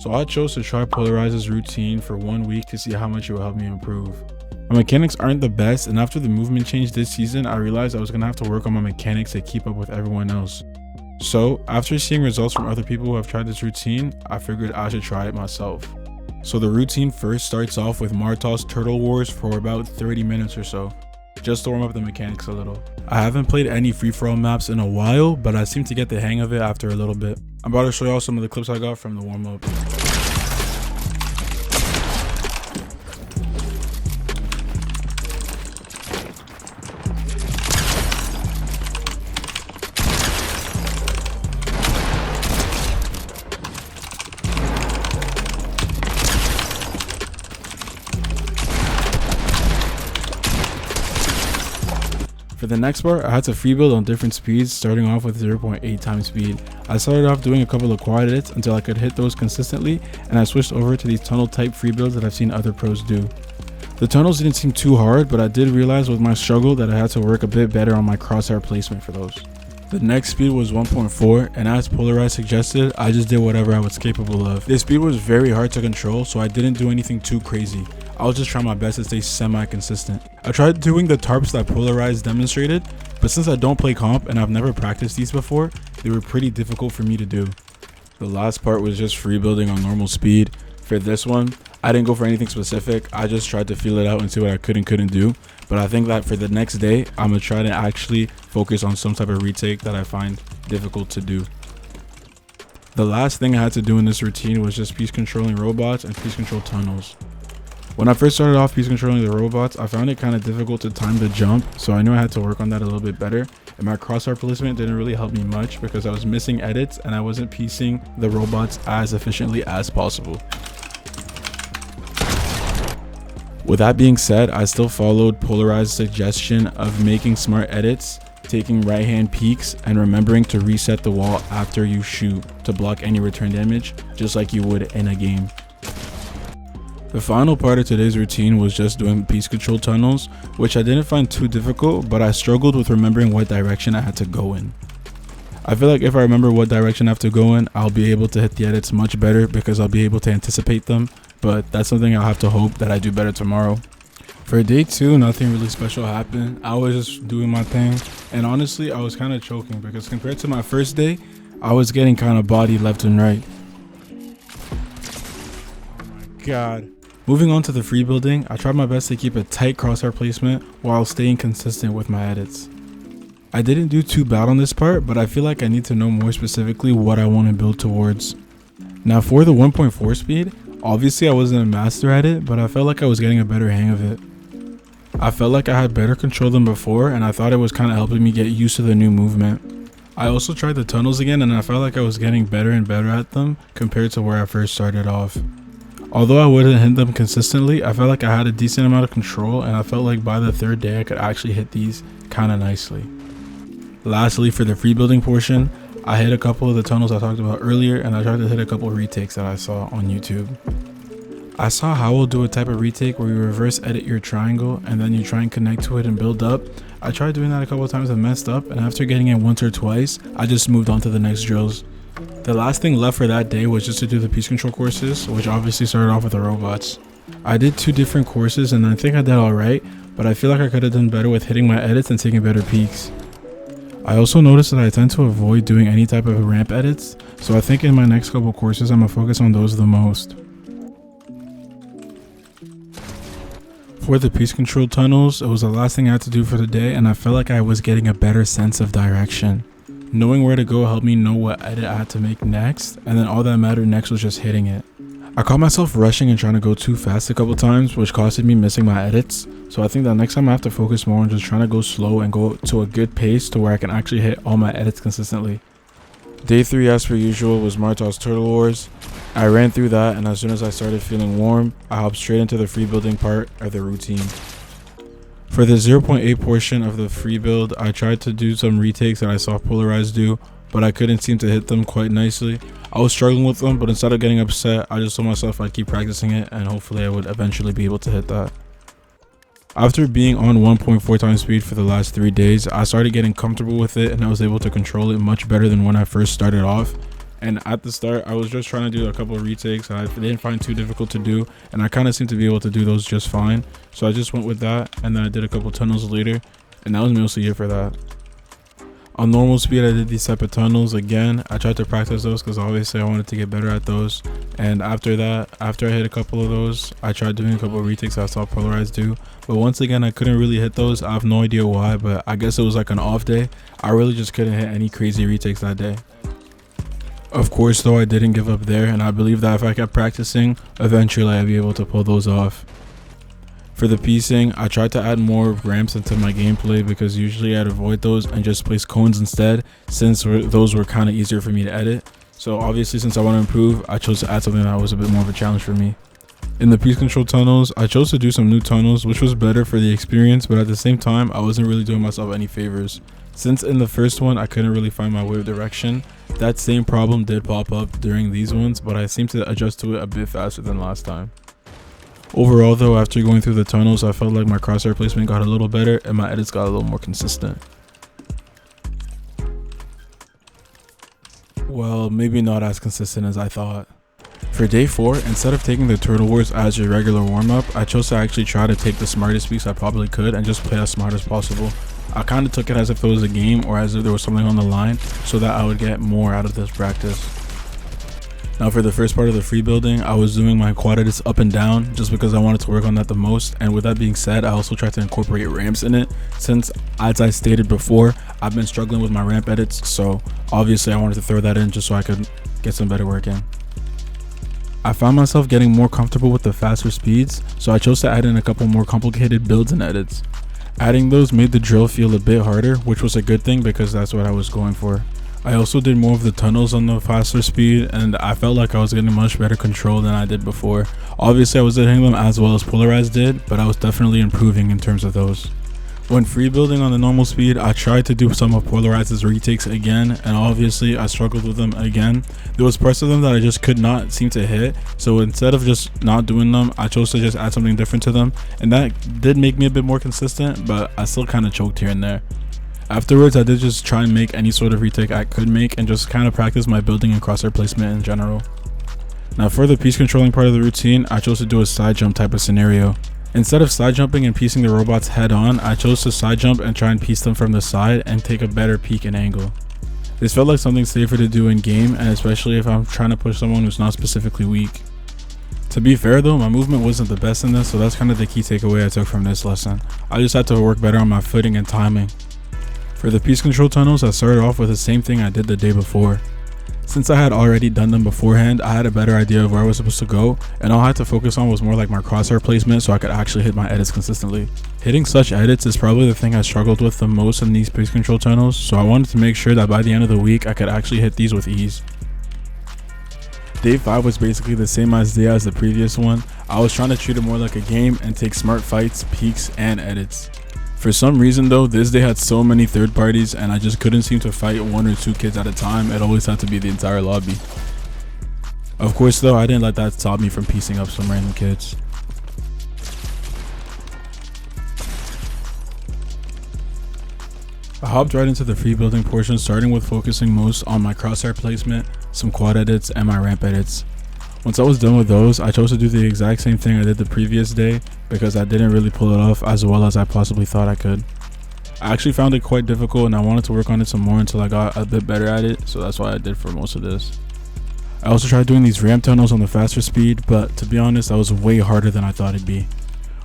So I chose to try Pxlarized's routine for 1 week to see how much it will help me improve. My mechanics aren't the best, and after the movement change this season, I realized I was going to have to work on my mechanics to keep up with everyone else. So after seeing results from other people who have tried this routine, I figured I should try it myself. So the routine first starts off with Martov's Turtle Wars for about 30 minutes or so, just to warm up the mechanics a little. I haven't played any free-for-all maps in a while, but I seem to get the hang of it after a little bit. I'm about to show y'all some of the clips I got from the warm-up. For the next part, I had to free build on different speeds, starting off with 0.8 times speed. I started off doing a couple of quad edits until I could hit those consistently, and I switched over to these tunnel type free builds that I've seen other pros do. The tunnels didn't seem too hard, but I did realize with my struggle that I had to work a bit better on my crosshair placement for those. The next speed was 1.4, and as Pxlarized suggested, I just did whatever I was capable of. This speed was very hard to control, so I didn't do anything too crazy. I was just trying my best to stay semi-consistent. I tried doing the tarps that Pxlarized demonstrated, but since I don't play comp and I've never practiced these before, they were pretty difficult for me to do. The last part was just free building on normal speed. For this one, I didn't go for anything specific. I just tried to feel it out and see what I could and couldn't do. But I think that for the next day, I'm gonna try to actually focus on some type of retake that I find difficult to do. The last thing I had to do in this routine was just piece controlling robots and piece control tunnels. When I first started off piece controlling the robots, I found it kind of difficult to time the jump, so I knew I had to work on that a little bit better. And my crosshair placement didn't really help me much because I was missing edits and I wasn't piecing the robots as efficiently as possible. With that being said, I still followed Pxlarized's suggestion of making smart edits, taking right hand peeks, and remembering to reset the wall after you shoot to block any return damage, just like you would in a game. The final part of today's routine was just doing piece control tunnels, which I didn't find too difficult, but I struggled with remembering what direction I had to go in. I feel like if I remember what direction I have to go in, I'll be able to hit the edits much better because I'll be able to anticipate them, but that's something I'll have to hope that I do better tomorrow. For day 2, nothing really special happened. I was just doing my thing, and honestly, I was kind of choking because compared to my first day, I was getting kind of bodied left and right. Oh my god. Moving on to the free building, I tried my best to keep a tight crosshair placement while staying consistent with my edits. I didn't do too bad on this part, but I feel like I need to know more specifically what I want to build towards. Now for the 1.4 speed, obviously I wasn't a master at it, but I felt like I was getting a better hang of it. I felt like I had better control than before, and I thought it was kind of helping me get used to the new movement. I also tried the tunnels again, and I felt like I was getting better and better at them compared to where I first started off. Although I wouldn't hit them consistently, I felt like I had a decent amount of control, and I felt like by the 3rd day I could actually hit these kind of nicely. Lastly, for the free building portion, I hit a couple of the tunnels I talked about earlier, and I tried to hit a couple of retakes that I saw on YouTube. I saw Howell do a type of retake where you reverse edit your triangle and then you try and connect to it and build up. I tried doing that a couple of times and messed up, and after getting it once or twice, I just moved on to the next drills. The last thing left for that day was just to do the piece control courses, which obviously started off with the robots. I did 2 different courses and I think I did alright, but I feel like I could have done better with hitting my edits and taking better peeks. I also noticed that I tend to avoid doing any type of ramp edits, so I think in my next couple courses I'm going to focus on those the most. For the piece control tunnels, it was the last thing I had to do for the day, and I felt like I was getting a better sense of direction. Knowing where to go helped me know what edit I had to make next, and then all that mattered next was just hitting it. I caught myself rushing and trying to go too fast a couple times, which costed me missing my edits, so I think that next time I have to focus more on just trying to go slow and go to a good pace to where I can actually hit all my edits consistently. Day 3, as per usual, was Martov's Turtle Wars. I ran through that, and as soon as I started feeling warm, I hopped straight into the free building part of the routine. For the 0.8 portion of the free build, I tried to do some retakes that I saw Pxlarized do, but I couldn't seem to hit them quite nicely. I was struggling with them, but instead of getting upset, I just told myself I'd keep practicing it, and hopefully I would eventually be able to hit that. After being on 1.4 times speed for the last 3 days, I started getting comfortable with it, and I was able to control it much better than when I first started off. And at the start, I was just trying to do a couple of retakes and I didn't find too difficult to do, and I kind of seemed to be able to do those just fine. So I just went with that, and then I did a couple tunnels later, and that was mostly it for that. On normal speed, I did these type of tunnels again. I tried to practice those because obviously I wanted to get better at those. And after that, after I hit a couple of those, I tried doing a couple of retakes I saw Pxlarized do. But once again, I couldn't really hit those. I have no idea why, but I guess it was like an off day. I really just couldn't hit any crazy retakes that day. Of course though, I didn't give up there, and I believe that if I kept practicing, eventually I'd be able to pull those off. For the piecing, I tried to add more ramps into my gameplay because usually I'd avoid those and just place cones instead, since those were kind of easier for me to edit. So obviously, since I want to improve, I chose to add something that was a bit more of a challenge for me. In the piece control tunnels, I chose to do some new tunnels, which was better for the experience, but at the same time, I wasn't really doing myself any favors. Since in the first one, I couldn't really find my way of direction, that same problem did pop up during these ones, but I seemed to adjust to it a bit faster than last time. Overall though, after going through the tunnels, I felt like my crosshair placement got a little better and my edits got a little more consistent. Well, maybe not as consistent as I thought. For day 4, instead of taking the Turtle Wars as your regular warm-up, I chose to actually try to take the smartest peaks I probably could and just play as smart as possible. I kind of took it as if it was a game or as if there was something on the line so that I would get more out of this practice. Now for the first part of the free building, I was doing my quad edits up and down just because I wanted to work on that the most, and with that being said, I also tried to incorporate ramps in it since, as I stated before, I've been struggling with my ramp edits, so obviously I wanted to throw that in just so I could get some better work in. I found myself getting more comfortable with the faster speeds, so I chose to add in a couple more complicated builds and edits. Adding those made the drill feel a bit harder, which was a good thing because that's what I was going for. I also did more of the tunnels on the faster speed, and I felt like I was getting much better control than I did before. Obviously I wasn't hitting them as well as Pxlarized did, but I was definitely improving in terms of those. When free building on the normal speed, I tried to do some of Pxlarized's retakes again, and obviously I struggled with them again. There was parts of them that I just could not seem to hit, so instead of just not doing them, I chose to just add something different to them, and that did make me a bit more consistent, but I still kind of choked here and there. Afterwards, I did just try and make any sort of retake I could make and just kind of practice my building and crosshair placement in general. Now for the piece controlling part of the routine, I chose to do a side jump type of scenario. Instead of side jumping and piecing the robots head on, I chose to side jump and try and piece them from the side and take a better peek and angle. This felt like something safer to do in game, and especially if I'm trying to push someone who's not specifically weak. To be fair though, my movement wasn't the best in this, so that's kind of the key takeaway I took from this lesson. I just had to work better on my footing and timing. For the piece control tunnels, I started off with the same thing I did the day before. Since I had already done them beforehand, I had a better idea of where I was supposed to go, and all I had to focus on was more like my crosshair placement so I could actually hit my edits consistently. Hitting such edits is probably the thing I struggled with the most in these piece control tunnels, so I wanted to make sure that by the end of the week I could actually hit these with ease. Day 5 was basically the same idea as the previous one. I was trying to treat it more like a game and take smart fights, peeks, and edits. For some reason though, this day had so many third parties and I just couldn't seem to fight 1 or 2 kids at a time. It always had to be the entire lobby. Of course though, I didn't let that stop me from piecing up some random kids. I hopped right into the free building portion, starting with focusing most on my crosshair placement, some quad edits, and my ramp edits. Once I was done with those, I chose to do the exact same thing I did the previous day because I didn't really pull it off as well as I possibly thought I could. I actually found it quite difficult and I wanted to work on it some more until I got a bit better at it, so that's what I did for most of this. I also tried doing these ramp tunnels on the faster speed, but to be honest, that was way harder than I thought it'd be.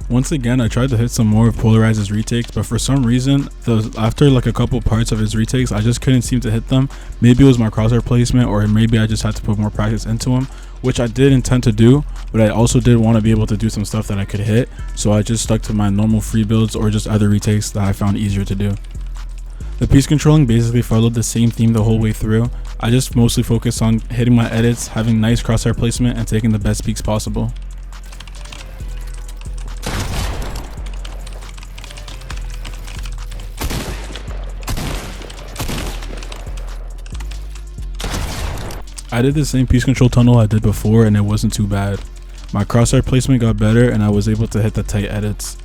Once again, I tried to hit some more of Pxlarized's retakes, but for some reason, after like a couple parts of his retakes, I just couldn't seem to hit them. Maybe it was my crosshair placement, or maybe I just had to put more practice into them, which I did intend to do, but I also did want to be able to do some stuff that I could hit, so I just stuck to my normal free builds or just other retakes that I found easier to do. The piece controlling basically followed the same theme the whole way through. I just mostly focused on hitting my edits, having nice crosshair placement, and taking the best peaks possible. I did the same piece control tunnel I did before and it wasn't too bad. My crosshair placement got better and I was able to hit the tight edits.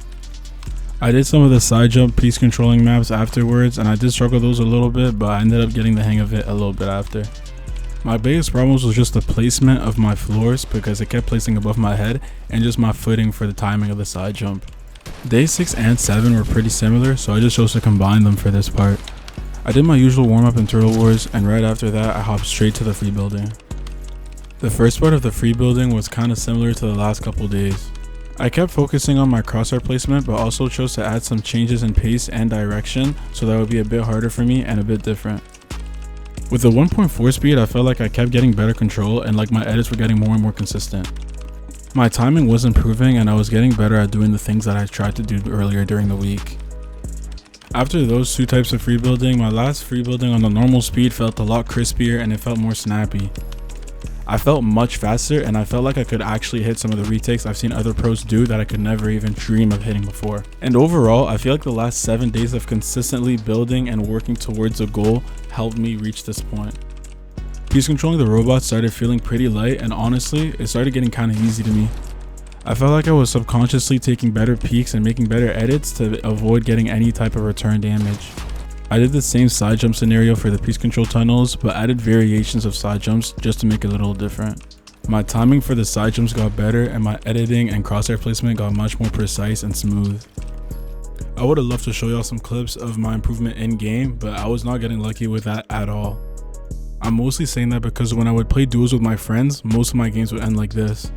I did some of the side jump piece controlling maps afterwards and I did struggle those a little bit, but I ended up getting the hang of it a little bit after. My biggest problems was just the placement of my floors because it kept placing above my head, and just my footing for the timing of the side jump. Day 6 and 7 were pretty similar, so I just chose to combine them for this part. I did my usual warm up in Turtle Wars, and right after that I hopped straight to the free building. The first part of the free building was kinda similar to the last couple days. I kept focusing on my crosshair placement, but also chose to add some changes in pace and direction so that would be a bit harder for me and a bit different. With the 1.4 speed, I felt like I kept getting better control and like my edits were getting more and more consistent. My timing was improving and I was getting better at doing the things that I tried to do earlier during the week. After those two types of free building, my last free building on the normal speed felt a lot crispier and it felt more snappy. I felt much faster and I felt like I could actually hit some of the retakes I've seen other pros do that I could never even dream of hitting before. And overall, I feel like the last 7 days of consistently building and working towards a goal helped me reach this point. Piece controlling the robots started feeling pretty light, and honestly, it started getting kind of easy to me. I felt like I was subconsciously taking better peeks and making better edits to avoid getting any type of return damage. I did the same side jump scenario for the piece control tunnels, but added variations of side jumps just to make it a little different. My timing for the side jumps got better and my editing and crosshair placement got much more precise and smooth. I would have loved to show y'all some clips of my improvement in game, but I was not getting lucky with that at all. I'm mostly saying that because when I would play duos with my friends, most of my games would end like this.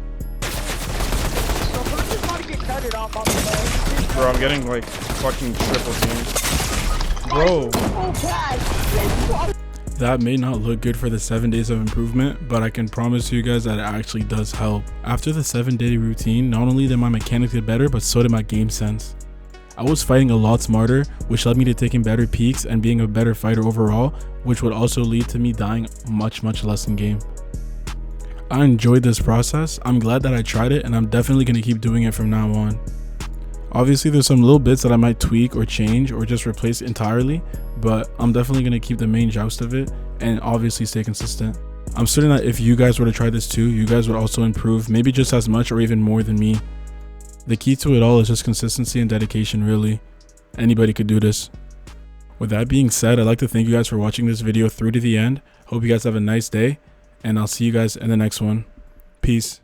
Bro, I'm getting like fucking triple teams. Bro. That may not look good for the 7 days of improvement, but I can promise you guys that it actually does help. After the 7-day routine, not only did my mechanics get better, but so did my game sense. I was fighting a lot smarter, which led me to taking better peeks and being a better fighter overall, which would also lead to me dying much less in game. I enjoyed this process. I'm glad that I tried it, and I'm definitely going to keep doing it from now on. Obviously there's some little bits that I might tweak or change or just replace entirely, but I'm definitely going to keep the main joust of it and obviously stay consistent. I'm certain that if you guys were to try this too, you guys would also improve, maybe just as much or even more than me. The key to it all is just consistency and dedication, really. Anybody could do this. With that being said, I'd like to thank you guys for watching this video through to the end. Hope you guys have a nice day, and I'll see you guys in the next one. Peace.